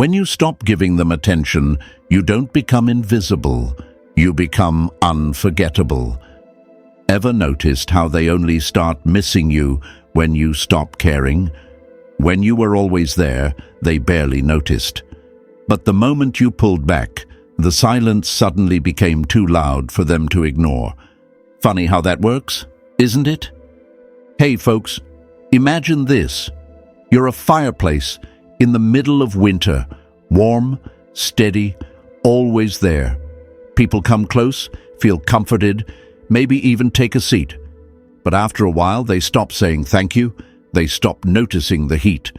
When you stop giving them attention, you don't become invisible, you become unforgettable. Ever noticed how they only start missing you when you stop caring? When you were always there, they barely noticed. But the moment you pulled back, the silence suddenly became too loud for them to ignore. Funny how that works, isn't it? Hey folks, imagine this. You're a fireplace in the middle of winter, warm, steady, always there. People come close, feel comforted, maybe even take a seat. But after a while, they stop saying thank you, they stop noticing the heat.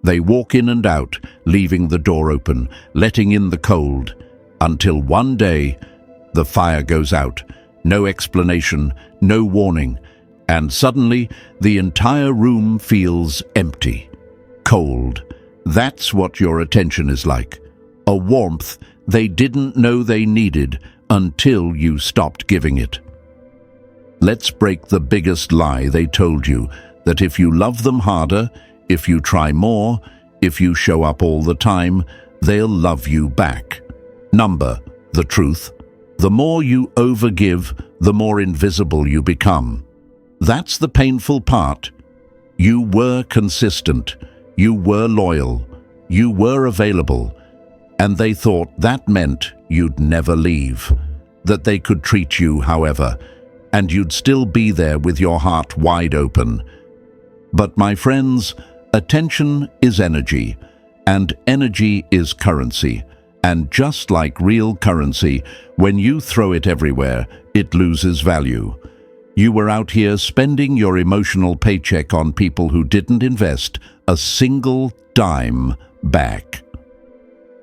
They walk in and out, leaving the door open, letting in the cold, until one day, the fire goes out. No explanation, no warning, and suddenly the entire room feels empty, cold. That's what your attention is like. A warmth they didn't know they needed until you stopped giving it. Let's break the biggest lie they told you, that if you love them harder, if you try more, if you show up all the time, they'll love you back. Number, the truth. The more you overgive, the more invisible you become. That's the painful part. You were consistent, you were loyal, you were available, and they thought that meant you'd never leave, that they could treat you however, and you'd still be there with your heart wide open. But my friends, attention is energy, and energy is currency. And just like real currency, when you throw it everywhere, it loses value. You were out here spending your emotional paycheck on people who didn't invest a single dime back.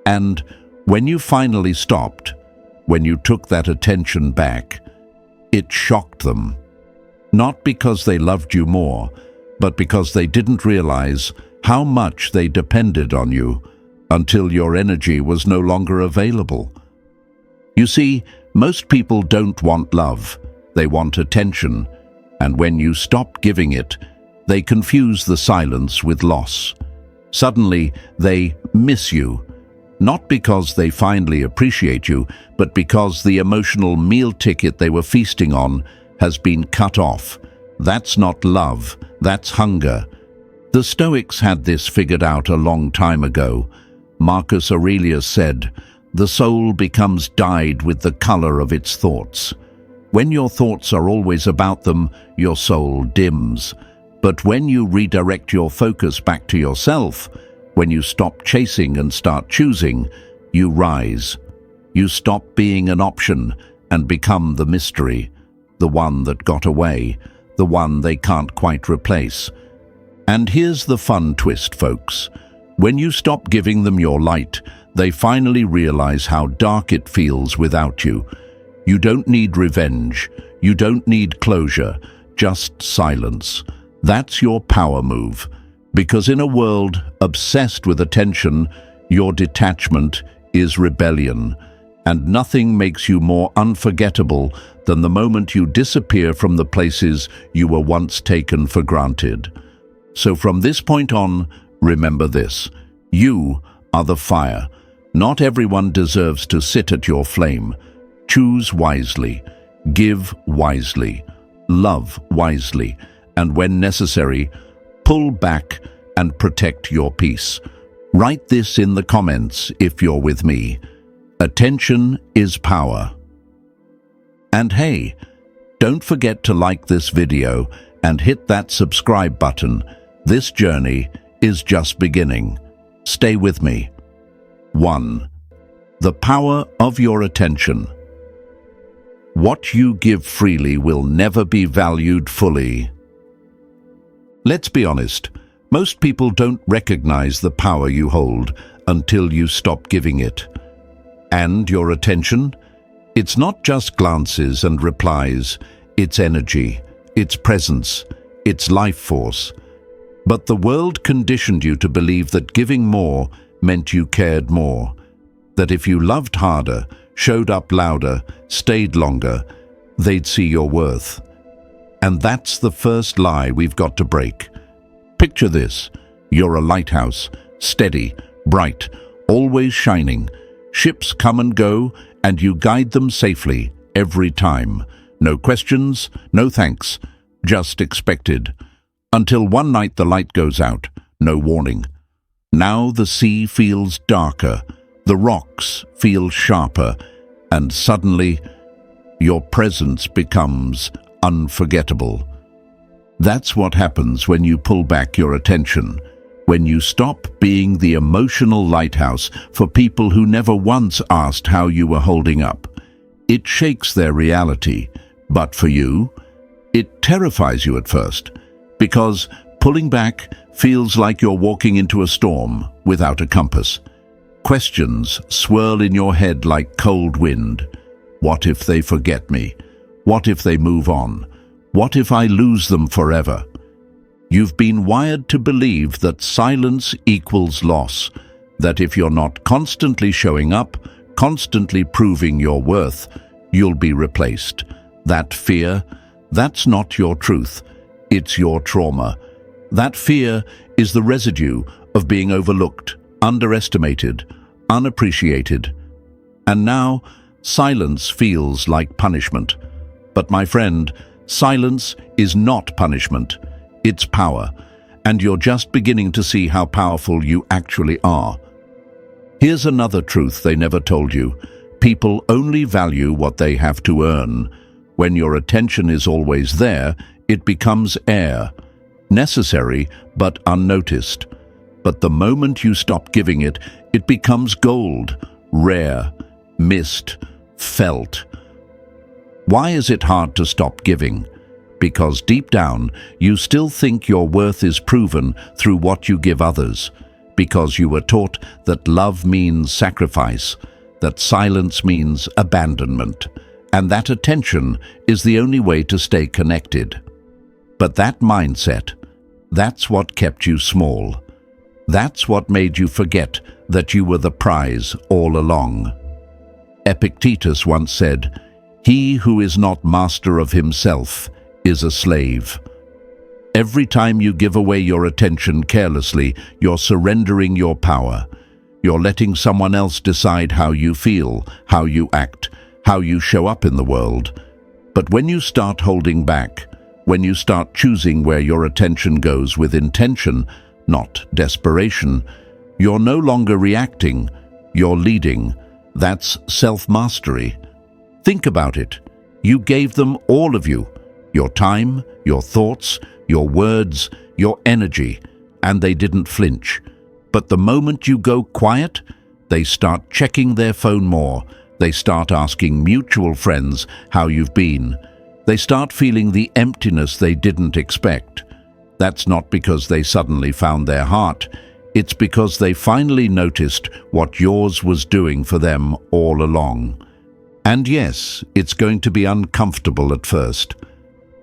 And when you finally stopped, when you took that attention back, it shocked them. Not because they loved you more, but because they didn't realize how much they depended on you until your energy was no longer available. You see, most people don't want love, they want attention, and when you stop giving it, they confuse the silence with loss. Suddenly, they miss you, not because they finally appreciate you, but because the emotional meal ticket they were feasting on has been cut off. That's not love, that's hunger. The Stoics had this figured out a long time ago. Marcus Aurelius said, "The soul becomes dyed with the color of its thoughts." When your thoughts are always about them, your soul dims. But when you redirect your focus back to yourself, when you stop chasing and start choosing, you rise. You stop being an option and become the mystery, the one that got away, the one they can't quite replace. And here's the fun twist, folks. When you stop giving them your light, they finally realize how dark it feels without you. You don't need revenge. You don't need closure. Just silence. That's your power move. Because in a world obsessed with attention, your detachment is rebellion. And nothing makes you more unforgettable than the moment you disappear from the places you were once taken for granted. So from this point on, remember this. You are the fire. Not everyone deserves to sit at your flame. Choose wisely. Give wisely. Love wisely. And when necessary, pull back and protect your peace. Write this in the comments if you're with me. Attention is power. And hey, don't forget to like this video and hit that subscribe button. This journey is just beginning. Stay with me. 1. The power of your attention. What you give freely will never be valued fully. Let's be honest, most people don't recognize the power you hold until you stop giving it. And your attention? It's not just glances and replies, it's energy, it's presence, it's life force. But the world conditioned you to believe that giving more meant you cared more, that if you loved harder, showed up louder, stayed longer, they'd see your worth. And that's the first lie we've got to break. Picture this. You're a lighthouse, steady, bright, always shining. Ships come and go, and you guide them safely every time. No questions, no thanks, just expected. Until one night the light goes out, no warning. Now the sea feels darker, the rocks feel sharper, and suddenly your presence becomes unforgettable. That's what happens when you pull back your attention, when you stop being the emotional lighthouse for people who never once asked how you were holding up. It shakes their reality, but for you, it terrifies you at first, because pulling back feels like you're walking into a storm without a compass. Questions swirl in your head like cold wind. What if they forget me? What if they move on? What if I lose them forever? You've been wired to believe that silence equals loss, that if you're not constantly showing up, constantly proving your worth, you'll be replaced. That fear, that's not your truth. It's your trauma. That fear is the residue of being overlooked, underestimated, unappreciated. And now, silence feels like punishment. But my friend, silence is not punishment. It's power. And you're just beginning to see how powerful you actually are. Here's another truth they never told you. People only value what they have to earn. When your attention is always there, it becomes air. Necessary, but unnoticed. But the moment you stop giving it, it becomes gold, rare, missed, felt. Why is it hard to stop giving? Because deep down, you still think your worth is proven through what you give others. Because you were taught that love means sacrifice, that silence means abandonment, and that attention is the only way to stay connected. But that mindset, that's what kept you small. That's what made you forget that you were the prize all along. Epictetus once said, "He who is not master of himself is a slave." Every time you give away your attention carelessly, you're surrendering your power. You're letting someone else decide how you feel, how you act, how you show up in the world. But when you start holding back, when you start choosing where your attention goes with intention, not desperation, you're no longer reacting, you're leading. That's self-mastery. Think about it. You gave them all of you, your time, your thoughts, your words, your energy, and they didn't flinch. But the moment you go quiet, they start checking their phone more. They start asking mutual friends how you've been. They start feeling the emptiness they didn't expect. That's not because they suddenly found their heart. It's because they finally noticed what yours was doing for them all along. And yes, it's going to be uncomfortable at first.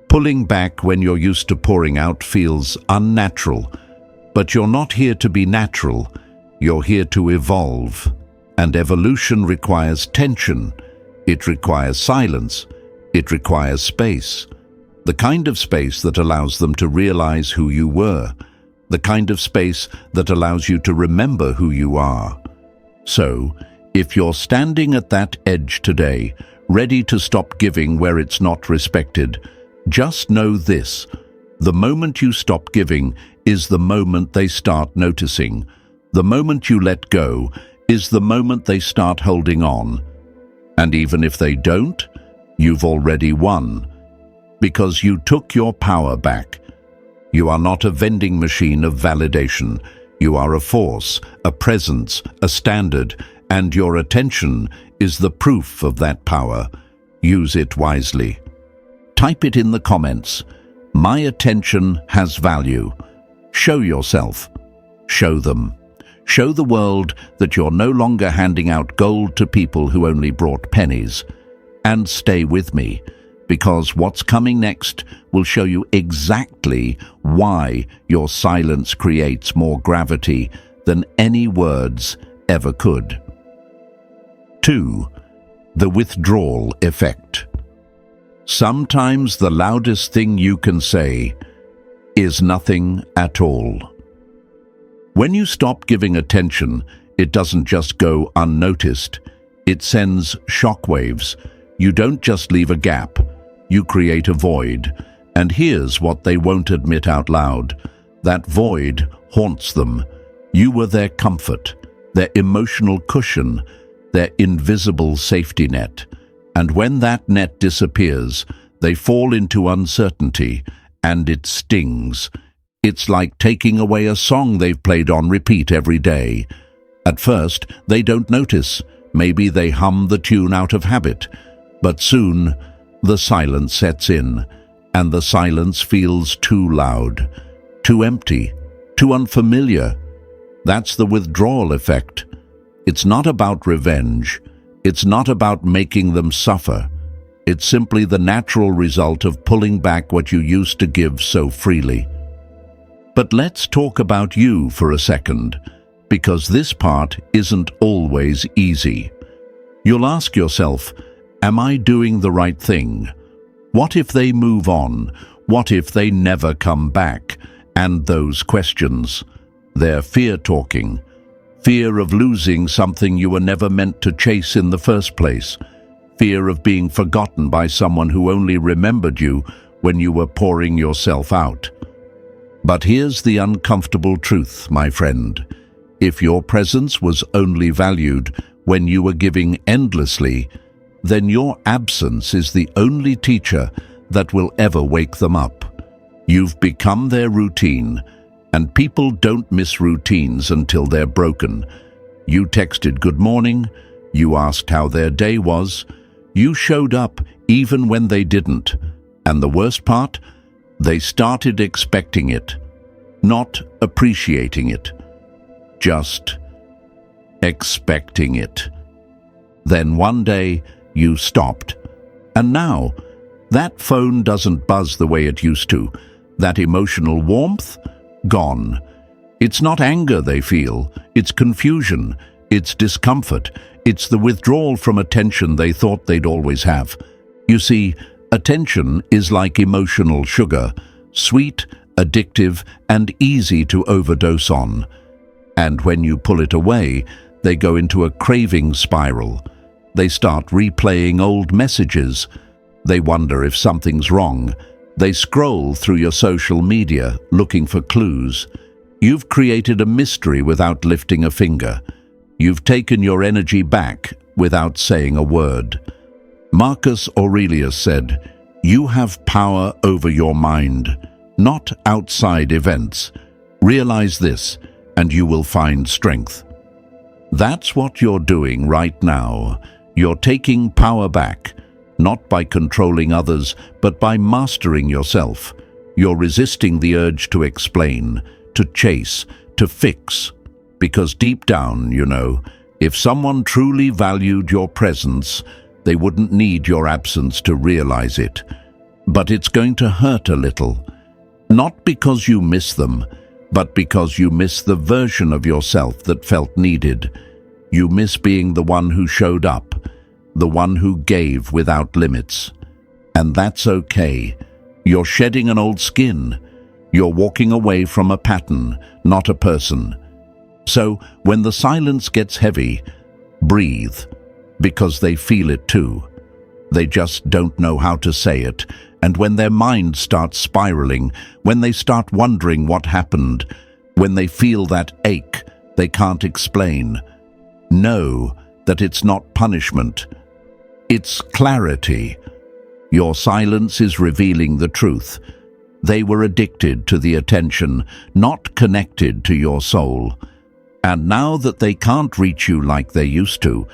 Pulling back when you're used to pouring out feels unnatural. But you're not here to be natural. You're here to evolve. And evolution requires tension. It requires silence. It requires space. The kind of space that allows them to realize who you were. The kind of space that allows you to remember who you are. So, if you're standing at that edge today, ready to stop giving where it's not respected, just know this: the moment you stop giving is the moment they start noticing. The moment you let go is the moment they start holding on. And even if they don't, you've already won. Because you took your power back. You are not a vending machine of validation. You are a force, a presence, a standard, and your attention is the proof of that power. Use it wisely. Type it in the comments. My attention has value. Show yourself. Show them. Show the world that you're no longer handing out gold to people who only brought pennies. And stay with me, because what's coming next will show you exactly why your silence creates more gravity than any words ever could. 2. The withdrawal effect. Sometimes the loudest thing you can say is nothing at all. When you stop giving attention, It doesn't just go unnoticed. It sends shockwaves. You don't just leave a gap. You create a void. And here's what they won't admit out loud. That void haunts them. You were their comfort, their emotional cushion, their invisible safety net. And when that net disappears, they fall into uncertainty, and it stings. It's like taking away a song they've played on repeat every day. At first, they don't notice. Maybe they hum the tune out of habit. But soon, the silence sets in, and the silence feels too loud, too empty, too unfamiliar. That's the withdrawal effect. It's not about revenge. It's not about making them suffer. It's simply the natural result of pulling back what you used to give so freely. But let's talk about you for a second, because this part isn't always easy. You'll ask yourself, am I doing the right thing? What if they move on? What if they never come back? And those questions, they're fear-talking. Fear of losing something you were never meant to chase in the first place. Fear of being forgotten by someone who only remembered you when you were pouring yourself out. But here's the uncomfortable truth, my friend. If your presence was only valued when you were giving endlessly, then your absence is the only teacher that will ever wake them up. You've become their routine, and people don't miss routines until they're broken. You texted good morning, you asked how their day was, you showed up even when they didn't. And the worst part? They started expecting it, not appreciating it, just expecting it. Then one day, you stopped. And now, that phone doesn't buzz the way it used to. That emotional warmth? Gone. It's not anger they feel, it's confusion, it's discomfort, it's the withdrawal from attention they thought they'd always have. You see, attention is like emotional sugar, sweet, addictive, and easy to overdose on. And when you pull it away, they go into a craving spiral. They start replaying old messages. They wonder if something's wrong. They scroll through your social media looking for clues. You've created a mystery without lifting a finger. You've taken your energy back without saying a word. Marcus Aurelius said, "You have power over your mind, not outside events. Realize this, and you will find strength." That's what you're doing right now. You're taking power back, not by controlling others, but by mastering yourself. You're resisting the urge to explain, to chase, to fix. Because deep down, you know, if someone truly valued your presence, they wouldn't need your absence to realize it. But it's going to hurt a little. Not because you miss them, but because you miss the version of yourself that felt needed. You miss being the one who showed up, the one who gave without limits. And that's okay. You're shedding an old skin. You're walking away from a pattern, not a person. So, when the silence gets heavy, breathe, because they feel it too. They just don't know how to say it. And when their mind starts spiraling, when they start wondering what happened, when they feel that ache they can't explain, know that it's not punishment. It's clarity. Your silence is revealing the truth. They were addicted to the attention, not connected to your soul. And now that they can't reach you like they used to,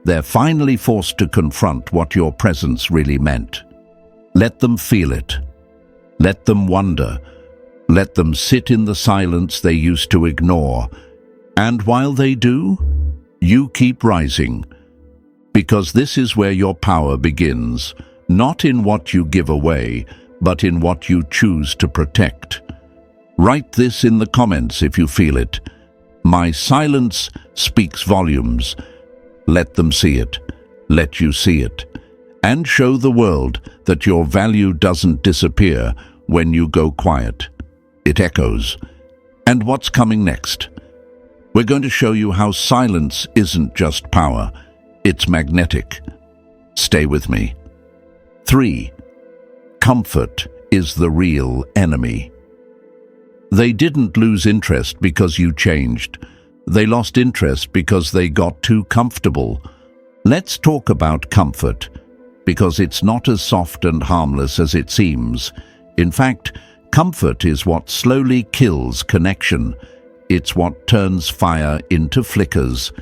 they're finally forced to confront what your presence really meant. Let them feel it. Let them wonder. Let them sit in the silence they used to ignore. And while they do, you keep rising. Because this is where your power begins, not in what you give away, but in what you choose to protect. Write this in the comments if you feel it. My silence speaks volumes. Let them see it. Let you see it. And show the world that your value doesn't disappear when you go quiet. It echoes. And what's coming next? We're going to show you how silence isn't just power, it's magnetic. Stay with me. 3. Comfort is the real enemy. They didn't lose interest because you changed. They lost interest because they got too comfortable. Let's talk about comfort, because it's not as soft and harmless as it seems. In fact, comfort is what slowly kills connection. It's what turns fire into flickers.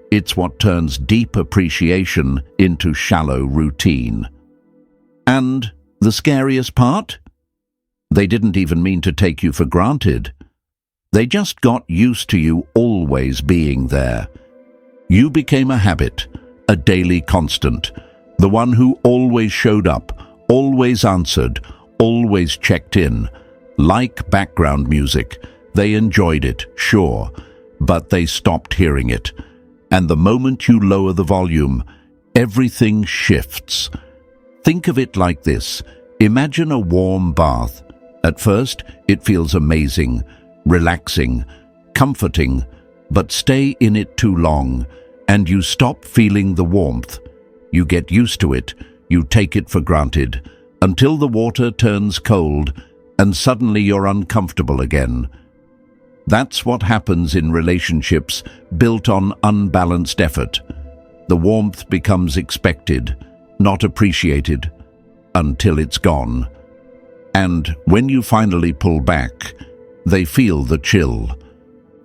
It's what turns deep appreciation into shallow routine. And the scariest part? They didn't even mean to take you for granted. They just got used to you always being there. You became a habit, a daily constant, the one who always showed up, always answered, always checked in. Like background music, they enjoyed it, sure, but they stopped hearing it. And the moment you lower the volume, everything shifts. Think of it like this. Imagine a warm bath. At first, it feels amazing, relaxing, comforting, but stay in it too long, and you stop feeling the warmth. You get used to it, you take it for granted, until the water turns cold, and suddenly you're uncomfortable again. That's what happens in relationships built on unbalanced effort. The warmth becomes expected, not appreciated, until it's gone. And when you finally pull back, they feel the chill.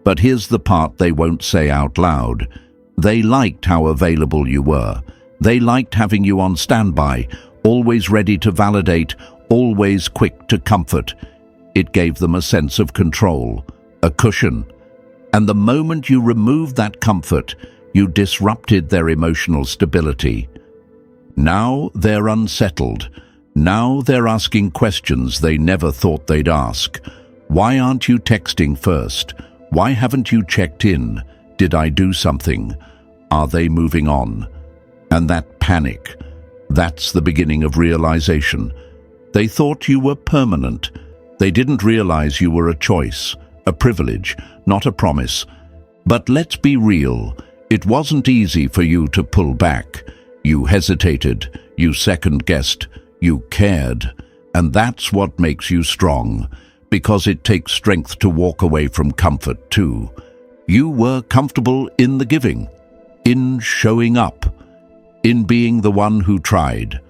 But here's the part they won't say out loud. They liked how available you were. They liked having you on standby, always ready to validate, always quick to comfort. It gave them a sense of control, a cushion. And the moment you removed that comfort, you disrupted their emotional stability. Now they're unsettled. Now they're asking questions they never thought they'd ask. Why aren't you texting first? Why haven't you checked in? Did I do something? Are they moving on? And that panic, that's the beginning of realization. They thought you were permanent. They didn't realize you were a choice, a privilege, not a promise. But let's be real, it wasn't easy for you to pull back. You hesitated, you second-guessed, you cared. And that's what makes you strong, because it takes strength to walk away from comfort too. You were comfortable in the giving, in showing up, in being the one who tried.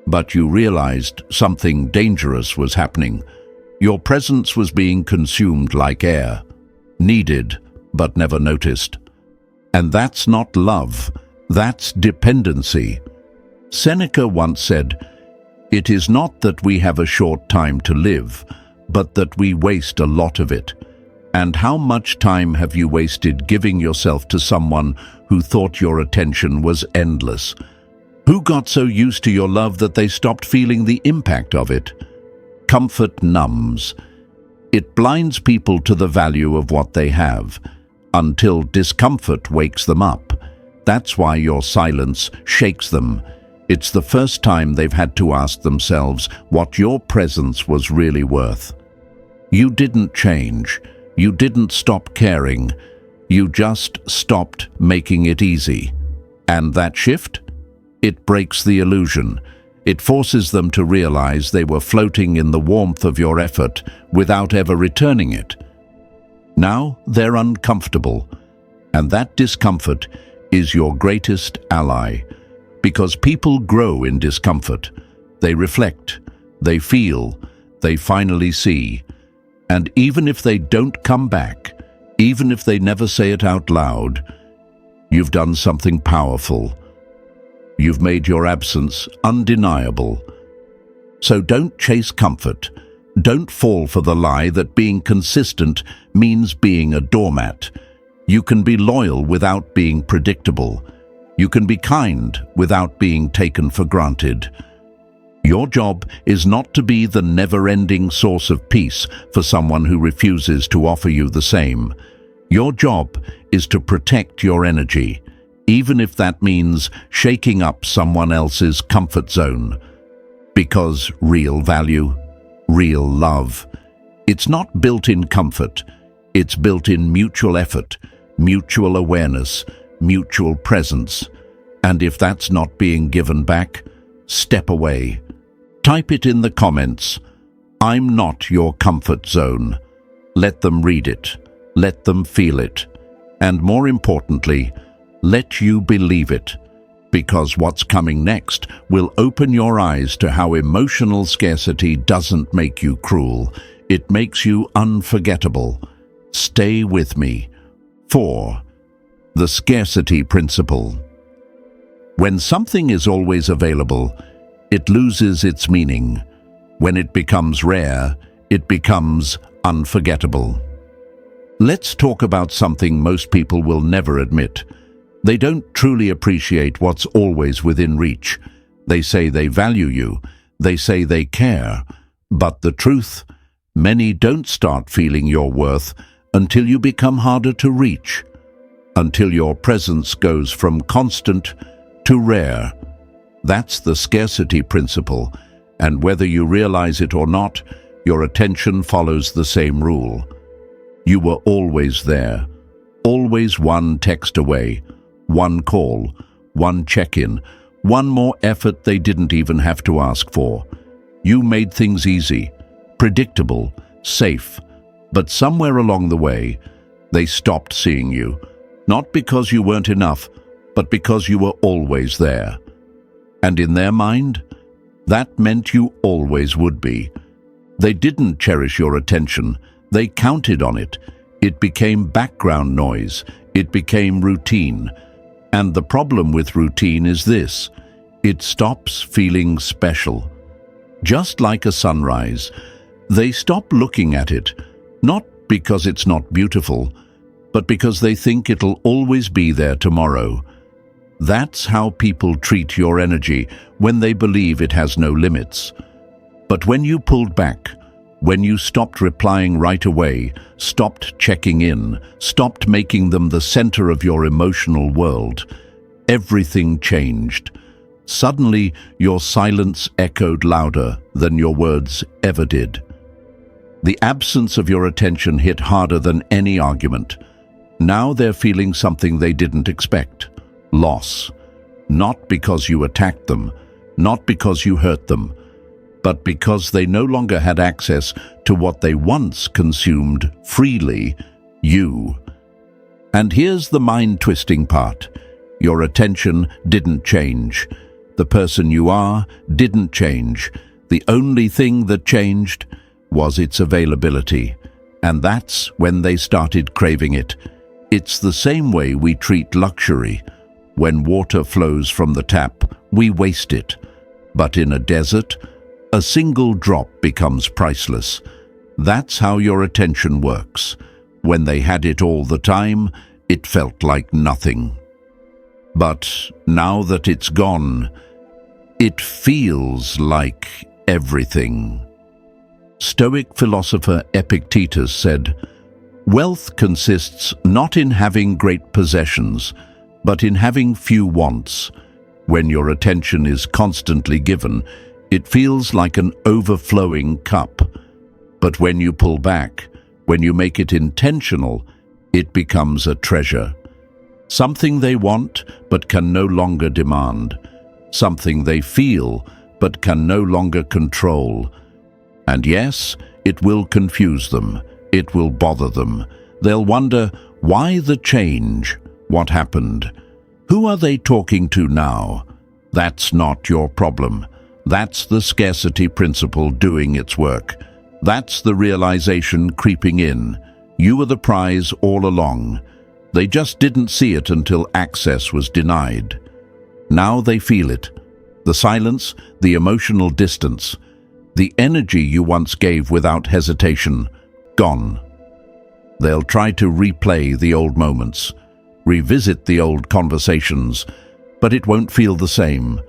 But you realized something dangerous was happening. Your presence was being consumed like air, needed but never noticed. And that's not love, that's dependency. Seneca once said, "It is not that we have a short time to live, but that we waste a lot of it." And how much time have you wasted giving yourself to someone who thought your attention was endless? Who got so used to your love that they stopped feeling the impact of it? Comfort numbs. It blinds people to the value of what they have, until discomfort wakes them up. That's why your silence shakes them. It's the first time they've had to ask themselves what your presence was really worth. You didn't change. You didn't stop caring. You just stopped making it easy. And that shift? It breaks the illusion. It forces them to realize they were floating in the warmth of your effort without ever returning it. Now they're uncomfortable, and that discomfort is your greatest ally. Because people grow in discomfort. They reflect, they feel, they finally see. And even if they don't come back, even if they never say it out loud, you've done something powerful. You've made your absence undeniable. So don't chase comfort. Don't fall for the lie that being consistent means being a doormat. You can be loyal without being predictable. You can be kind without being taken for granted. Your job is not to be the never-ending source of peace for someone who refuses to offer you the same. Your job is to protect your energy, even if that means shaking up someone else's comfort zone. Because real value, real love, it's not built in comfort, it's built in mutual effort, mutual awareness, mutual presence. And if that's not being given back, step away. Type it in the comments. I'm not your comfort zone. Let them read it. Let them feel it. And more importantly, let you believe it. Because what's coming next will open your eyes to how emotional scarcity doesn't make you cruel. It makes you unforgettable. Stay with me. 4. The scarcity principle. When something is always available, it loses its meaning. When it becomes rare, it becomes unforgettable. Let's talk about something most people will never admit. They don't truly appreciate what's always within reach. They say they value you. They say they care. But the truth, many don't start feeling your worth until you become harder to reach, until your presence goes from constant to rare. That's the scarcity principle, and whether you realize it or not, your attention follows the same rule. You were always there, always one text away, one call, one check-in, one more effort they didn't even have to ask for. You made things easy, predictable, safe, but somewhere along the way, they stopped seeing you, not because you weren't enough, but because you were always there. And in their mind, that meant you always would be. They didn't cherish your attention, they counted on it. It became background noise, it became routine. And the problem with routine is this: it stops feeling special. Just like a sunrise, they stop looking at it, not because it's not beautiful, but because they think it'll always be there tomorrow. That's how people treat your energy when they believe it has no limits. But when you pulled back, when you stopped replying right away, stopped checking in, stopped making them the center of your emotional world, everything changed. Suddenly, your silence echoed louder than your words ever did. The absence of your attention hit harder than any argument. Now they're feeling something they didn't expect: loss. Not because you attacked them, not because you hurt them, but because they no longer had access to what they once consumed freely: you. And here's the mind-twisting part. Your attention didn't change. The person you are didn't change. The only thing that changed was its availability. And that's when they started craving it. It's the same way we treat luxury. When water flows from the tap, we waste it. But in a desert, a single drop becomes priceless. That's how your attention works. When they had it all the time, it felt like nothing. But now that it's gone, it feels like everything. Stoic philosopher Epictetus said, "Wealth consists not in having great possessions, but in having few wants. When your attention is constantly given, it feels like an overflowing cup. But when you pull back, when you make it intentional, it becomes a treasure. Something they want but can no longer demand. Something they feel but can no longer control. And yes, it will confuse them. It will bother them. They'll wonder, why the change? What happened? Who are they talking to now? That's not your problem. That's the scarcity principle doing its work. That's the realization creeping in. You were the prize all along. They just didn't see it until access was denied. Now they feel it. The silence, the emotional distance, the energy you once gave without hesitation, gone. They'll try to replay the old moments, revisit the old conversations, but it won't feel the same,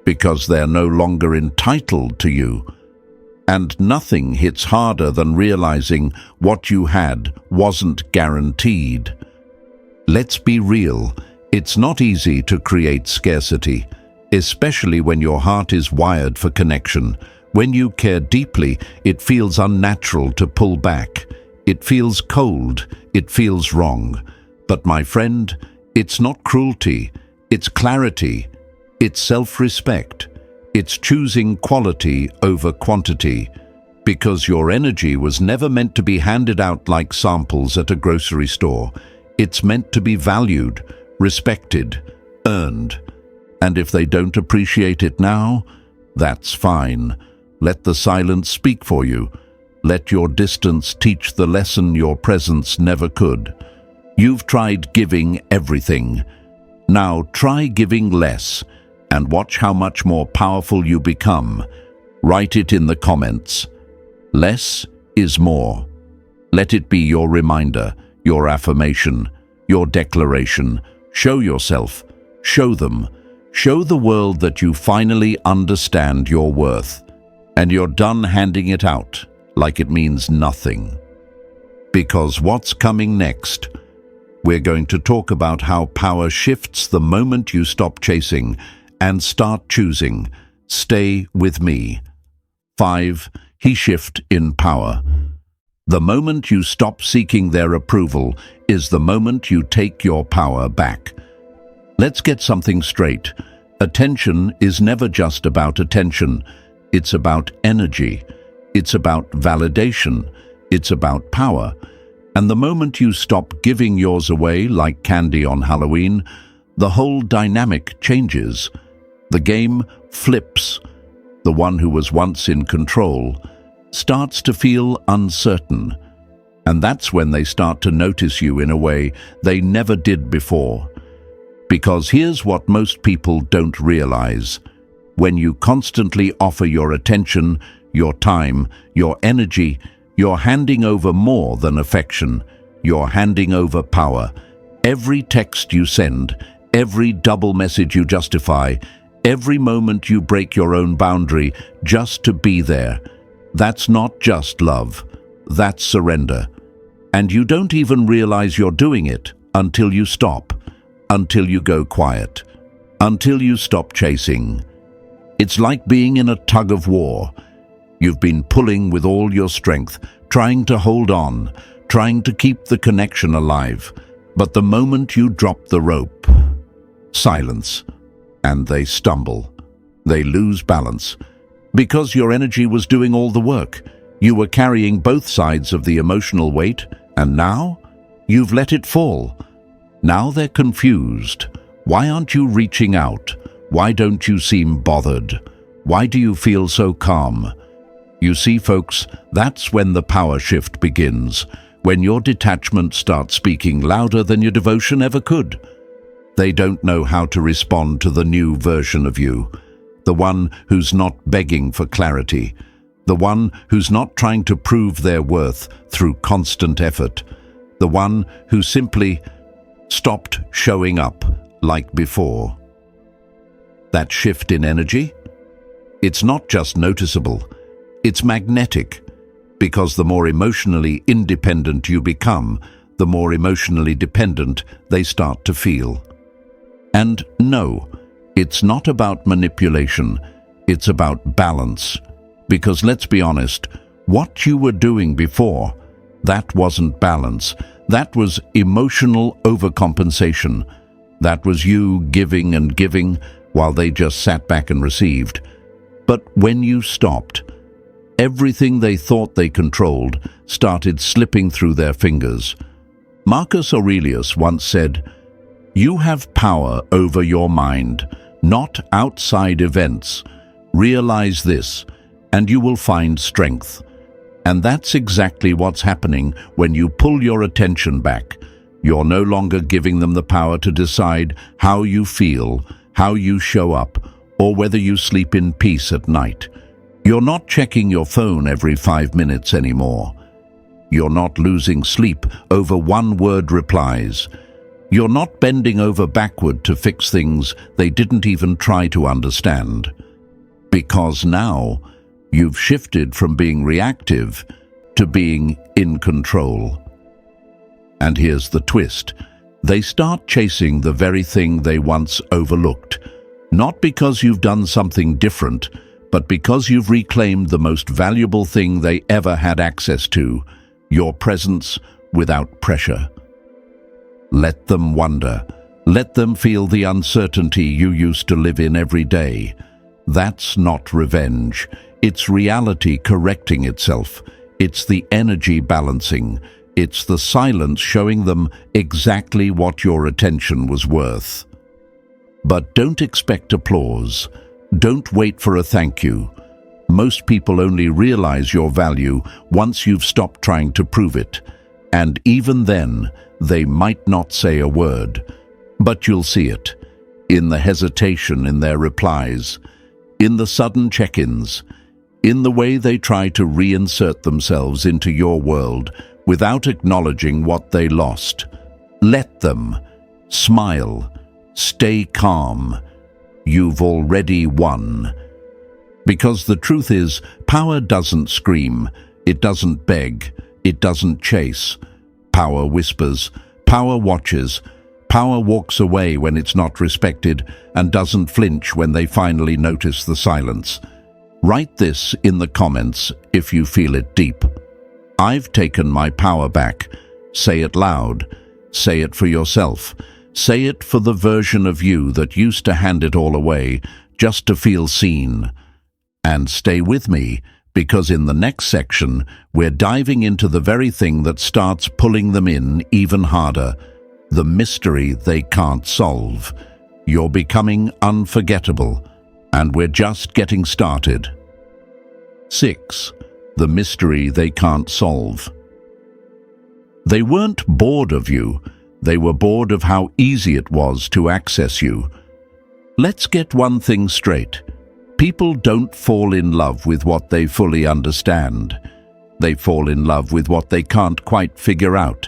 because they're no longer entitled to you. And nothing hits harder than realizing what you had wasn't guaranteed. Let's be real, it's not easy to create scarcity, especially when your heart is wired for connection. When you care deeply, it feels unnatural to pull back. It feels cold, it feels wrong. But my friend, it's not cruelty, it's clarity, it's self-respect, it's choosing quality over quantity, because your energy was never meant to be handed out like samples at a grocery store. It's meant to be valued, respected, earned. And if they don't appreciate it now, that's fine. Let the silence speak for you. Let your distance teach the lesson your presence never could. You've tried giving everything. Now try giving less, and watch how much more powerful you become. Write it in the comments. Less is more. Let it be your reminder, your affirmation, your declaration. Show yourself. Show them. Show the world that you finally understand your worth, and you're done handing it out like it means nothing. Because what's coming next? We're going to talk about how power shifts the moment you stop chasing and start choosing. Stay with me. 5. Shift in power. The moment you stop seeking their approval is the moment you take your power back. Let's get something straight. Attention is never just about attention. It's about energy. It's about validation. It's about power. And the moment you stop giving yours away like candy on Halloween, the whole dynamic changes. The game flips. The one who was once in control starts to feel uncertain. And that's when they start to notice you in a way they never did before. Because here's what most people don't realize. When you constantly offer your attention, your time, your energy, you're handing over more than affection. You're handing over power. Every text you send, every double message you justify, every moment you break your own boundary just to be there. That's not just love. That's surrender. And you don't even realize you're doing it until you stop, until you go quiet, until you stop chasing. It's like being in a tug of war. You've been pulling with all your strength, trying to hold on, trying to keep the connection alive. But the moment you drop the rope, silence, and they stumble. They lose balance. Because your energy was doing all the work. You were carrying both sides of the emotional weight, and now you've let it fall. Now they're confused. Why aren't you reaching out? Why don't you seem bothered? Why do you feel so calm? You see, folks, that's when the power shift begins, when your detachment starts speaking louder than your devotion ever could. They don't know how to respond to the new version of you, the one who's not begging for clarity, the one who's not trying to prove their worth through constant effort, the one who simply stopped showing up like before. That shift in energy? It's not just noticeable, it's magnetic, because the more emotionally independent you become, the more emotionally dependent they start to feel. And no, it's not about manipulation, it's about balance. Because let's be honest, what you were doing before, that wasn't balance. That was emotional overcompensation. That was you giving and giving while they just sat back and received. But when you stopped, everything they thought they controlled started slipping through their fingers. Marcus Aurelius once said, "You have power over your mind, not outside events. Realize this, and you will find strength." And that's exactly what's happening when you pull your attention back. You're no longer giving them the power to decide how you feel, how you show up, or whether you sleep in peace at night. You're not checking your phone every 5 minutes anymore. You're not losing sleep over one-word replies. You're not bending over backward to fix things they didn't even try to understand. Because now, you've shifted from being reactive to being in control. And here's the twist. They start chasing the very thing they once overlooked. Not because you've done something different, but because you've reclaimed the most valuable thing they ever had access to, your presence without pressure. Let them wonder. Let them feel the uncertainty you used to live in every day. That's not revenge. It's reality correcting itself. It's the energy balancing. It's the silence showing them exactly what your attention was worth. But don't expect applause. Don't wait for a thank you. Most people only realize your value once you've stopped trying to prove it. And even then, they might not say a word. But you'll see it. In the hesitation in their replies. In the sudden check-ins. In the way they try to reinsert themselves into your world without acknowledging what they lost. Let them. Smile. Stay calm. You've already won. Because the truth is, power doesn't scream. It doesn't beg. It doesn't chase. Power whispers. Power watches. Power walks away when it's not respected and doesn't flinch when they finally notice the silence. Write this in the comments if you feel it deep. I've taken my power back. Say it loud. Say it for yourself. Say it for the version of you that used to hand it all away just to feel seen. And stay with me, because in the next section, we're diving into the very thing that starts pulling them in even harder. The mystery they can't solve. You're becoming unforgettable, and we're just getting started. 6. The mystery they can't solve. They weren't bored of you. They were bored of how easy it was to access you. Let's get one thing straight. People don't fall in love with what they fully understand. They fall in love with what they can't quite figure out.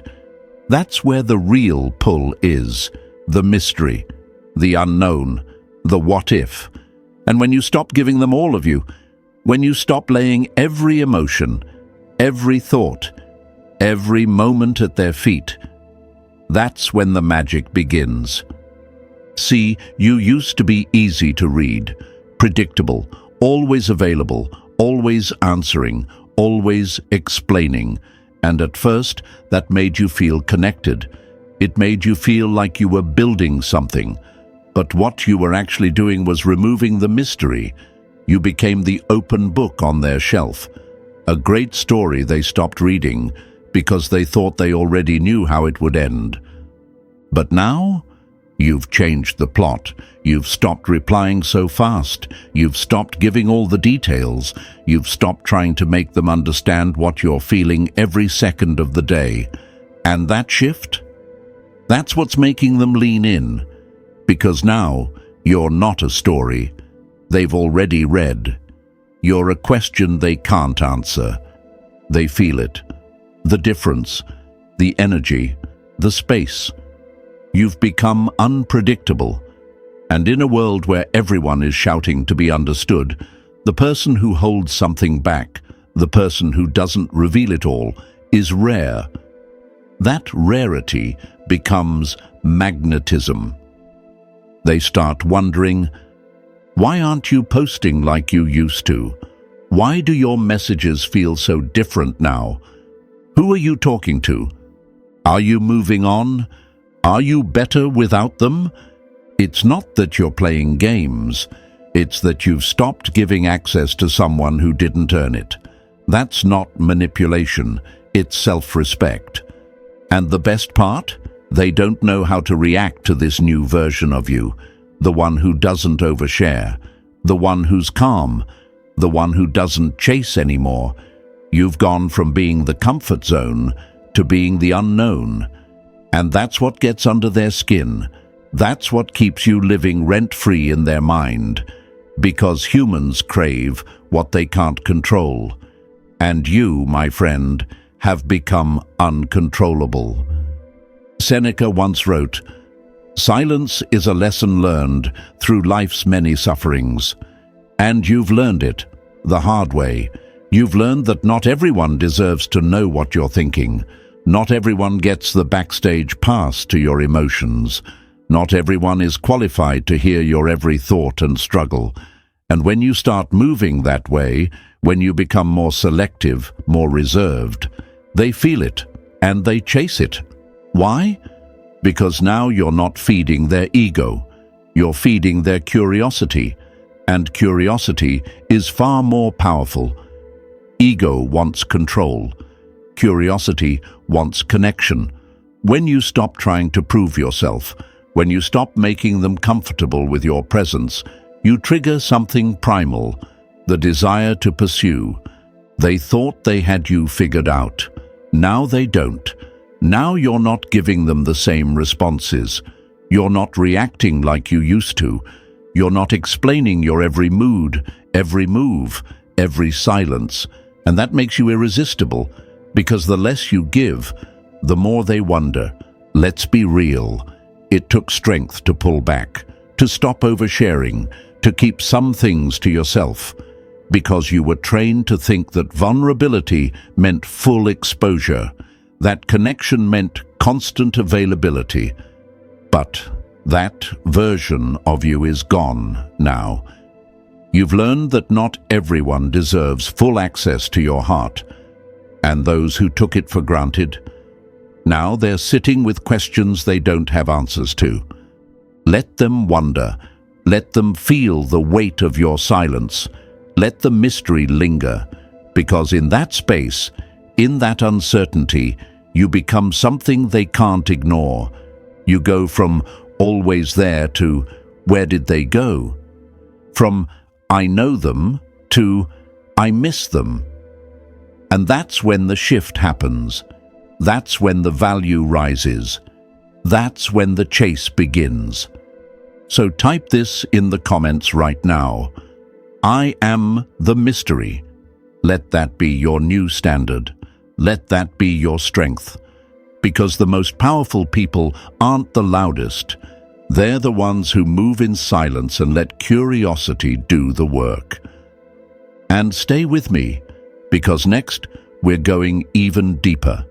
That's where the real pull is. The mystery, the unknown, the what if. And when you stop giving them all of you, when you stop laying every emotion, every thought, every moment at their feet, that's when the magic begins. See, you used to be easy to read, predictable, always available, always answering, always explaining. And at first, that made you feel connected. It made you feel like you were building something. But what you were actually doing was removing the mystery. You became the open book on their shelf. A great story they stopped reading because they thought they already knew how it would end. But now, you've changed the plot. You've stopped replying so fast. You've stopped giving all the details. You've stopped trying to make them understand what you're feeling every second of the day. And that shift? That's what's making them lean in. Because now, you're not a story they've already read. You're a question they can't answer. They feel it. The difference, the energy, the space. You've become unpredictable. And in a world where everyone is shouting to be understood, the person who holds something back, the person who doesn't reveal it all, is rare. That rarity becomes magnetism. They start wondering, why aren't you posting like you used to? Why do your messages feel so different now? Who are you talking to? Are you moving on? Are you better without them? It's not that you're playing games. It's that you've stopped giving access to someone who didn't earn it. That's not manipulation. It's self-respect. And the best part? They don't know how to react to this new version of you. The one who doesn't overshare. The one who's calm. The one who doesn't chase anymore. You've gone from being the comfort zone to being the unknown. And that's what gets under their skin. That's what keeps you living rent-free in their mind. Because humans crave what they can't control. And you, my friend, have become uncontrollable. Seneca once wrote, "Silence is a lesson learned through life's many sufferings." And you've learned it, the hard way. You've learned that not everyone deserves to know what you're thinking. Not everyone gets the backstage pass to your emotions. Not everyone is qualified to hear your every thought and struggle. And when you start moving that way, when you become more selective, more reserved, they feel it and they chase it. Why? because now you're not feeding their ego, you're feeding their curiosity, and curiosity is far more powerful. Ego wants control. Curiosity wants connection. When you stop trying to prove yourself, when you stop making them comfortable with your presence, you trigger something primal, the desire to pursue. They thought they had you figured out. Now they don't. Now you're not giving them the same responses. You're not reacting like you used to. You're not explaining your every mood, every move, every silence. And that makes you irresistible, because the less you give, the more they wonder. Let's be real. It took strength to pull back, to stop oversharing, to keep some things to yourself, because you were trained to think that vulnerability meant full exposure, that connection meant constant availability. But that version of you is gone now. You've learned that not everyone deserves full access to your heart, and those who took it for granted, now they're sitting with questions they don't have answers to. Let them wonder. Let them feel the weight of your silence. Let the mystery linger, because in that space, in that uncertainty, you become something they can't ignore. You go from always there to where did they go? From I know them to I miss them. And that's when the shift happens. That's when the value rises. That's when the chase begins. So type this in the comments right now. I am the mystery. Let that be your new standard. Let that be your strength. Because the most powerful people aren't the loudest. They're the ones who move in silence and let curiosity do the work. And stay with me, because next we're going even deeper.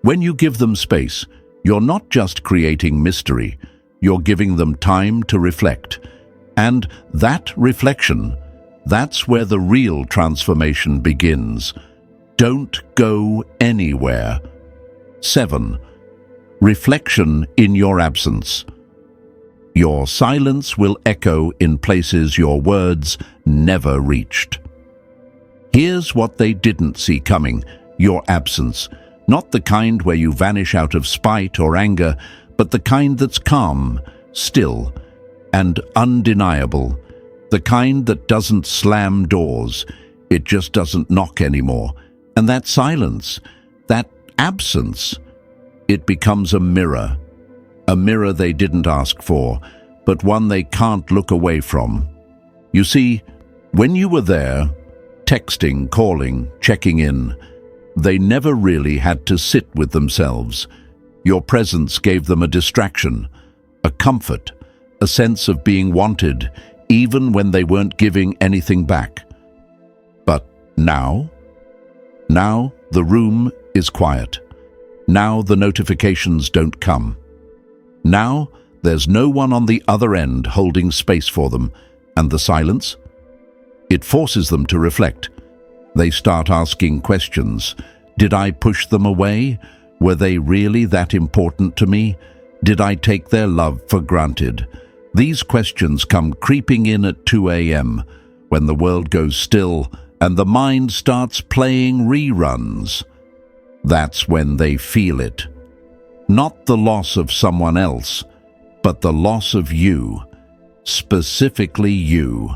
When you give them space, you're not just creating mystery, you're giving them time to reflect. And that reflection, that's where the real transformation begins. Don't go anywhere. 7. Reflection in your absence. Your silence will echo in places your words never reached. Here's what they didn't see coming, your absence. Not the kind where you vanish out of spite or anger, but the kind that's calm, still, and undeniable. The kind that doesn't slam doors, it just doesn't knock anymore. And that silence, that absence, it becomes a mirror they didn't ask for, but one they can't look away from. You see, when you were there, texting, calling, checking in, they never really had to sit with themselves. Your presence gave them a distraction, a comfort, a sense of being wanted, even when they weren't giving anything back. But now the room is quiet. Now the notifications don't come. Now there's no one on the other end holding space for them, and the silence? It forces them to reflect. They start asking questions. Did I push them away? Were they really that important to me? Did I take their love for granted? These questions come creeping in at 2 a.m. when the world goes still and the mind starts playing reruns. That's when they feel it. Not the loss of someone else, but the loss of you, specifically you.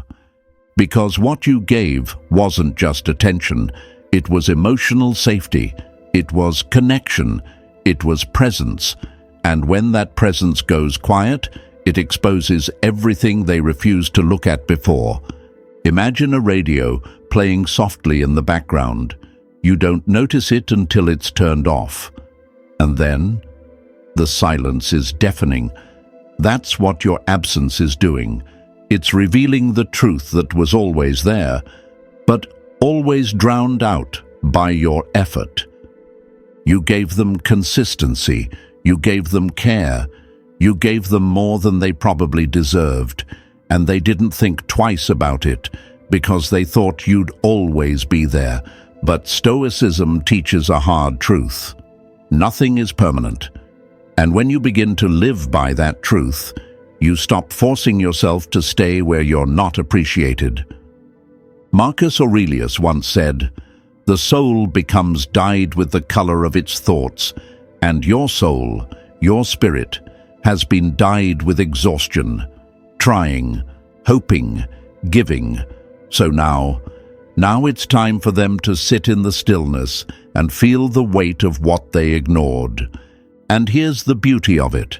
Because what you gave wasn't just attention, it was emotional safety, it was connection, it was presence. And when that presence goes quiet, it exposes everything they refused to look at before. Imagine a radio playing softly in the background. You don't notice it until it's turned off. And then, the silence is deafening. That's what your absence is doing. It's revealing the truth that was always there, but always drowned out by your effort. You gave them consistency, you gave them care, you gave them more than they probably deserved, and they didn't think twice about it because they thought you'd always be there. But Stoicism teaches a hard truth. Nothing is permanent. And when you begin to live by that truth, you stop forcing yourself to stay where you're not appreciated. Marcus Aurelius once said, "The soul becomes dyed with the color of its thoughts, and your soul, your spirit, has been dyed with exhaustion, trying, hoping, giving. So now it's time for them to sit in the stillness and feel the weight of what they ignored. And here's the beauty of it.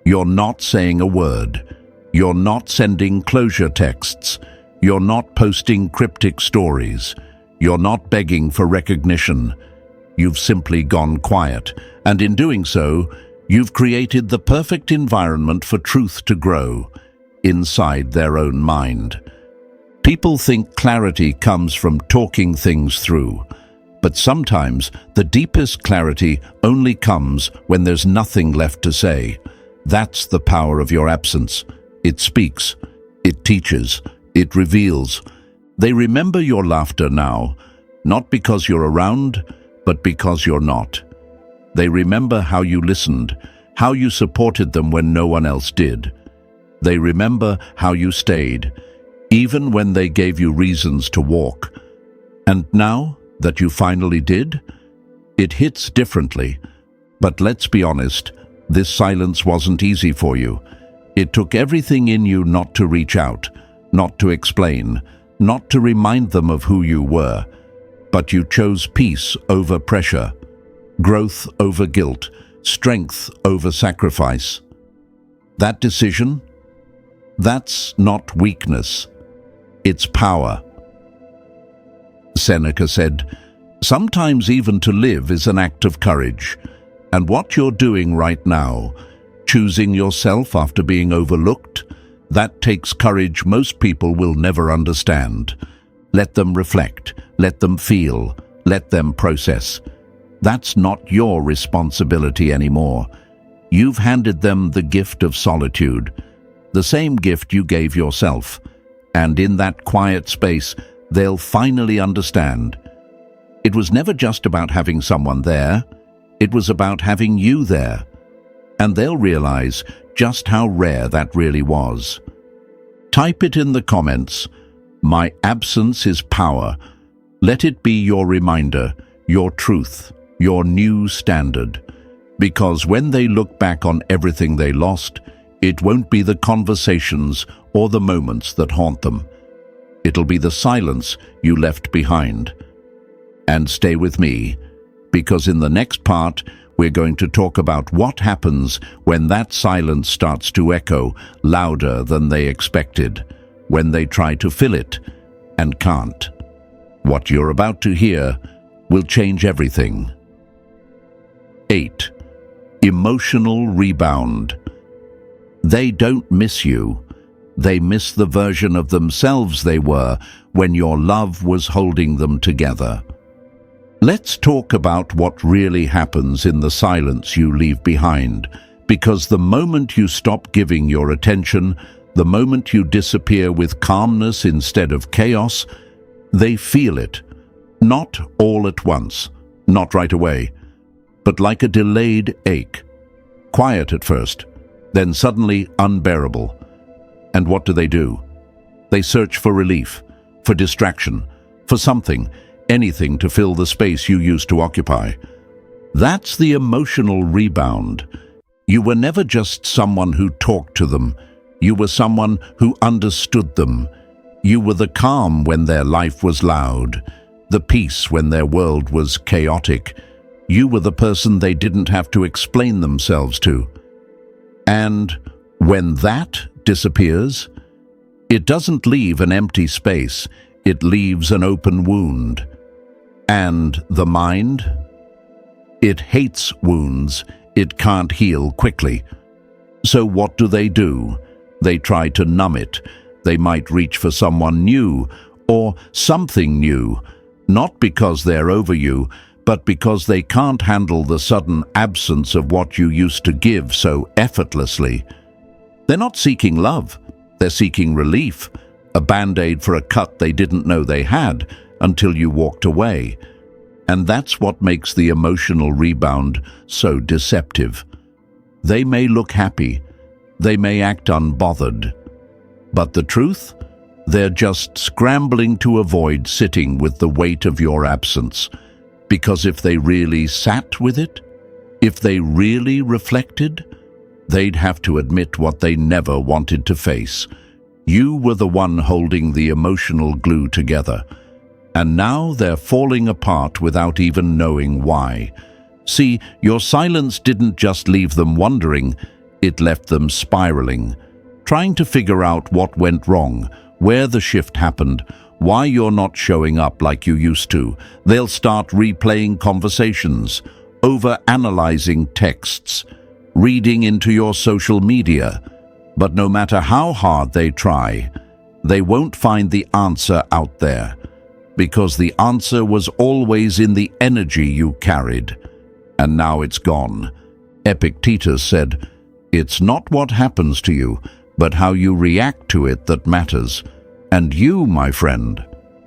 You're not saying a word. You're not sending closure texts. You're not posting cryptic stories. You're not begging for recognition. You've simply gone quiet, and in doing so, you've created the perfect environment for truth to grow inside their own mind. People think clarity comes from talking things through, but sometimes the deepest clarity only comes when there's nothing left to say. That's the power of your absence. It speaks, it teaches, it reveals. They remember your laughter now, not because you're around, but because you're not. They remember how you listened, how you supported them when no one else did. They remember how you stayed, even when they gave you reasons to walk. And now that you finally did, it hits differently. But let's be honest, this silence wasn't easy for you. It took everything in you not to reach out, not to explain, not to remind them of who you were. But you chose peace over pressure, growth over guilt, strength over sacrifice. That decision, that's not weakness, it's power. Seneca said, "Sometimes even to live is an act of courage." And what you're doing right now, choosing yourself after being overlooked, that takes courage most people will never understand. Let them reflect, let them feel, let them process. That's not your responsibility anymore. You've handed them the gift of solitude, the same gift you gave yourself. And in that quiet space, they'll finally understand. It was never just about having someone there. It was about having you there. And they'll realize just how rare that really was. Type it in the comments. My absence is power. Let it be your reminder, your truth, your new standard. Because when they look back on everything they lost, it won't be the conversations or the moments that haunt them. It'll be the silence you left behind. And stay with me, because in the next part, we're going to talk about what happens when that silence starts to echo louder than they expected, when they try to fill it and can't. What you're about to hear will change everything. 8. Emotional rebound. They don't miss you. They miss the version of themselves they were when your love was holding them together. Let's talk about what really happens in the silence you leave behind, because the moment you stop giving your attention, the moment you disappear with calmness instead of chaos, they feel it. Not all at once, not right away, but like a delayed ache. Quiet at first, then suddenly unbearable. And what do? They search for relief, for distraction, for something, anything to fill the space you used to occupy. That's the emotional rebound. You were never just someone who talked to them. You were someone who understood them. You were the calm when their life was loud, the peace when their world was chaotic. You were the person they didn't have to explain themselves to. And when that disappears, it doesn't leave an empty space, it leaves an open wound. And the mind? It hates wounds, it can't heal quickly. So what do? They try to numb it. They might reach for someone new, or something new, not because they're over you, but because they can't handle the sudden absence of what you used to give so effortlessly. They're not seeking love, they're seeking relief, a band-aid for a cut they didn't know they had until you walked away. And that's what makes the emotional rebound so deceptive. They may look happy, they may act unbothered, but the truth? They're just scrambling to avoid sitting with the weight of your absence. Because if they really sat with it, if they really reflected, they'd have to admit what they never wanted to face. You were the one holding the emotional glue together, and now they're falling apart without even knowing why. See, your silence didn't just leave them wondering, it left them spiraling, trying to figure out what went wrong, where the shift happened, why you're not showing up like you used to. They'll start replaying conversations, over-analyzing texts, reading into your social media. But no matter how hard they try, they won't find the answer out there, because the answer was always in the energy you carried, and now it's gone. Epictetus said, "It's not what happens to you, but how you react to it that matters." And you, my friend,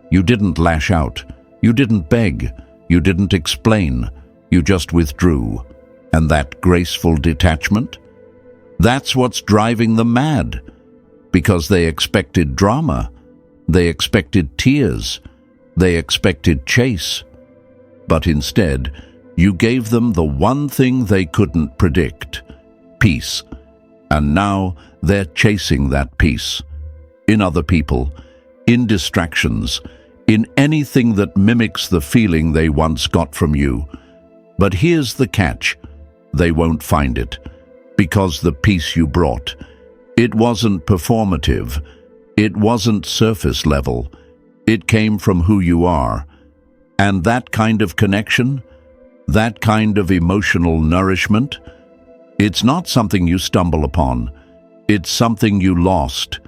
you didn't lash out, you didn't beg, you didn't explain, you just withdrew. And that graceful detachment? That's what's driving them mad. Because they expected drama, they expected tears, they expected chase. But instead, you gave them the one thing they couldn't predict: peace. And now they're chasing that peace. In other people, in distractions, in anything that mimics the feeling they once got from you. But here's the catch: they won't find it, because the peace you brought, it wasn't performative, it wasn't surface level, it came from who you are. And that kind of connection, that kind of emotional nourishment, it's not something you stumble upon, it's something you lost,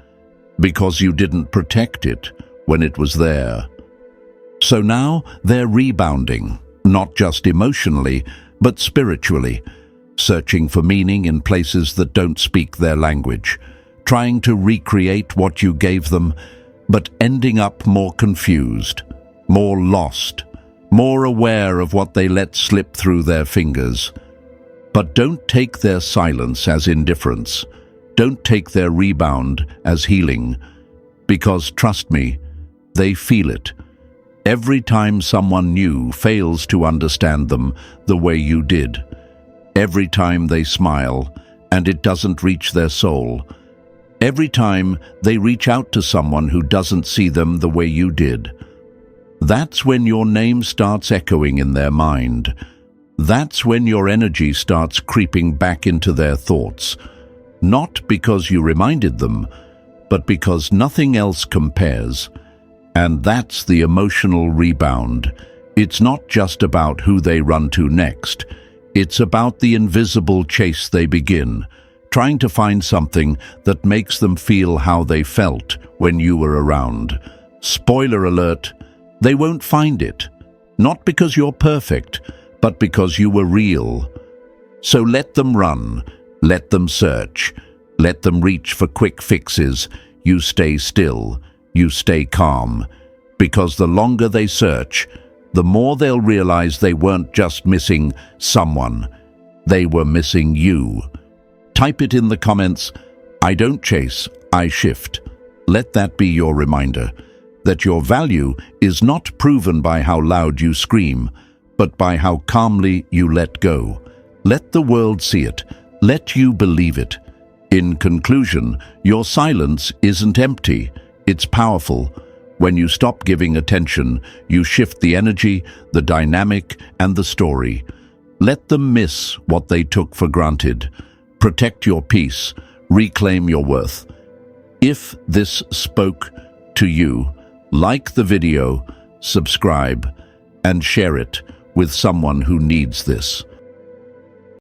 because you didn't protect it when it was there. So now they're rebounding, not just emotionally, but spiritually, searching for meaning in places that don't speak their language, trying to recreate what you gave them, but ending up more confused, more lost, more aware of what they let slip through their fingers. But don't take their silence as indifference. Don't take their rebound as healing, because trust me, they feel it. Every time someone new fails to understand them the way you did, every time they smile and it doesn't reach their soul, every time they reach out to someone who doesn't see them the way you did, that's when your name starts echoing in their mind. That's when your energy starts creeping back into their thoughts. Not because you reminded them, but because nothing else compares. And that's the emotional rebound. It's not just about who they run to next. It's about the invisible chase they begin, trying to find something that makes them feel how they felt when you were around. Spoiler alert, they won't find it. Not because you're perfect, but because you were real. So let them run. Let them search. Let them reach for quick fixes. You stay still. You stay calm. Because the longer they search, the more they'll realize they weren't just missing someone. They were missing you. Type it in the comments. I don't chase, I shift. Let that be your reminder that your value is not proven by how loud you scream, but by how calmly you let go. Let the world see it. Let you believe it. In conclusion, your silence isn't empty, it's powerful. When you stop giving attention, you shift the energy, the dynamic, and the story. Let them miss what they took for granted. Protect your peace, reclaim your worth. If this spoke to you, like the video, subscribe, and share it with someone who needs this.